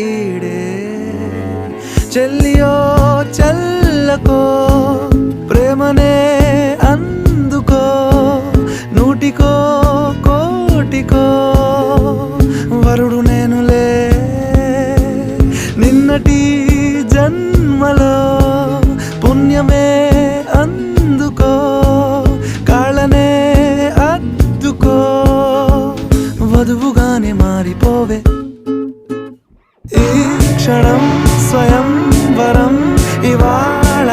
ఈడే చెల్లియో చల్లకో ప్రేమనే అందుకో నూటికో కోటికో వరుడు నేనులే నిన్నటి జన్మలో పుణ్యమే అందుకో కాళ్ళనే అద్దుకో వధువుగానే మారిపోవే ఈ క్షణం స్వయం వరం ఇవాళ